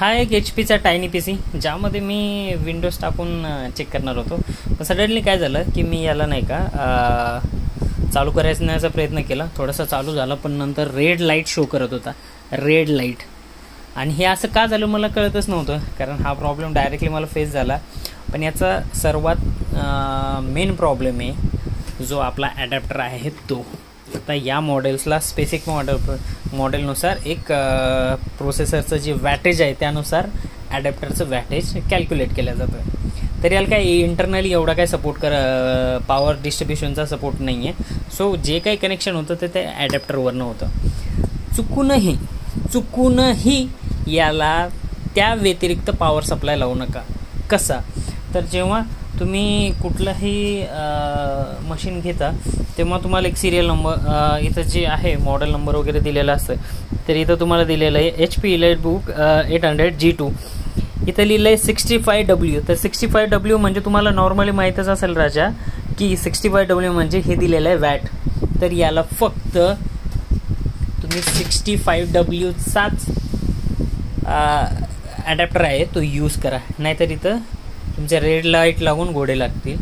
हा एक एच पीचा टायनी पी सी ज्यामध्ये मी विंडोज टाकून चेक करणार होतो. पण सडनली काय झालं की मी याला नाही का चालू करायचा प्रयत्न केला, थोडासा चालू झाला पण नंतर रेड लाईट शो करत होता, रेड लाईट. आणि हे असं का झालं मला कळतच नव्हतं, कारण हा प्रॉब्लेम डायरेक्टली मला फेस झाला. पण याचा सर्वात मेन प्रॉब्लेम आहे जो आपला ॲडॅप्टर आहे तो. आता या मॉडेल्सला स्पेसिफिक मॉडेलनुसार एक प्रोसेसरचं जे वॅटेज आहे त्यानुसार ॲडॅप्टरचं वॅटेज कॅल्क्युलेट केलं जातं. तर याला काय इंटरनली एवढा काय सपोर्ट पॉवर डिस्ट्रीब्युशनचा सपोर्ट नाही आहे. सो जे काही कनेक्शन होतं ते त्या ॲडॅप्टरवरनं होतं. चुकूनही याला त्या व्यतिरिक्त पॉवर सप्लाय लावू नका. कसा तर जेव्हा तुम्ही कुठलंही मशीन घेता तेव्हा तुम्हाला एक सिरियल नंबर इथं जे आहे मॉडेल नंबर वगैरे दिलेला असतं. तर इथं तुम्हाला दिलेलं आहे HP EliteBook 800G2. इथं लिहिलं आहे 65W. तर 65W म्हणजे तुम्हाला नॉर्मली माहीतच असेल राजा की 65W म्हणजे हे दिलेलं आहे वॅट. तर याला फक्त तुम्ही 65Wचाच ॲडॅप्टर आहे तो यूज करा, नाहीतर इथं तुमच्या रेड लाईट लागून घोडे लागतील.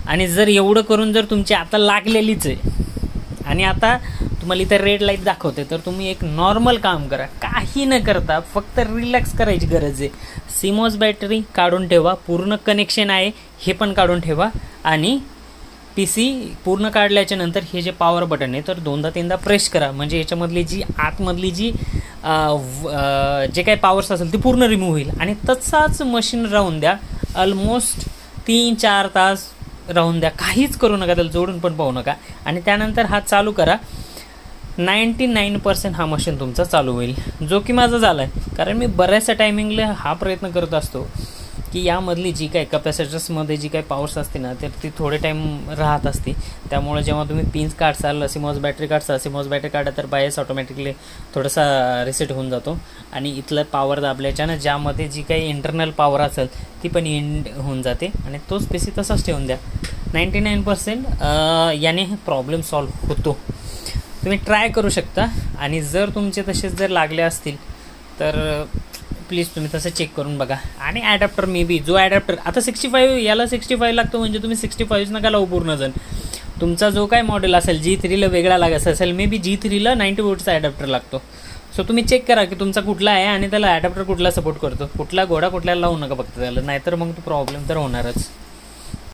आणि जर एवढं करून जर तुमची आता लागलेलीच आहे आणि आता तुम्हाला इथं रेड लाईट दाखवते तर तुम्ही एक नॉर्मल काम करा, काही न करता फक्त रिलॅक्स करायची गरज आहे. सिमॉस बॅटरी काढून ठेवा, पूर्ण कनेक्शन आहे हे पण काढून ठेवा. आणि पी सी पूर्ण काढल्याच्या नंतर हे जे पॉवर बटन आहे तर 2दा-3दा प्रेस करा, म्हणजे याच्यामधली जी आतमधली जी जे काही पॉवर्स असेल ती पूर्ण रिमूव्ह होईल. आणि तसाच मशीन राहून द्या, ऑलमोस्ट 3-4 तास राहून द्या, काहीच करू नका, त्याला जोडून पण पाहू नका. आणि त्यानंतर हा चालू करा. 99% हा मशीन तुमचा चालू होईल, जो की माझा झाला आहे. कारण मी बऱ्याचशा टायमिंगला हा प्रयत्न करत असतो की यामधली जी काही कॅपॅसिटर्समध्ये जी काही पॉवर्स असते ना तर ती थोडे टाईम राहत असते. त्यामुळे जेव्हा तुम्ही पिन्स काढसाल, सिमॉस बॅटरी काढा तर बायस ऑटोमॅटिकली थोडासा रिसेट होऊन जातो आणि इथलं पॉवर दाबल्याच्यानं ज्यामध्ये जी काही इंटरनल पॉवर असेल ती पण एंड होऊन जाते. आणि तोच पीसी तसाच ठेवून द्या. 99% याने प्रॉब्लेम सॉल्व्ह होतो. तुम्ही ट्राय करू शकता. आणि जर तुमचे तसेच जर लागले असतील तर प्लीज तुम्ही तसं चेक करून बघा. आणि ॲडॅप्टर मे बी जो ॲडॅप्टर आता 65 याला 65 लागतो म्हणजे तुम्ही 65 नका लावू पूर्ण जण. तुमचा जो काय मॉडेल असेल G3ला वेगळा लागत असेल, मे बी G3ला 90 वोल्टचा ॲडॅप्टर लागतो. सो तुम्ही चेक करा की तुमचा कुठला आहे आणि त्याला ॲडॅप्टर कुठला सपोर्ट करतो, कुठला घोडा कुठल्याला लावू नका फक्त त्याला, नाहीतर मग तो प्रॉब्लेम तर होणारच.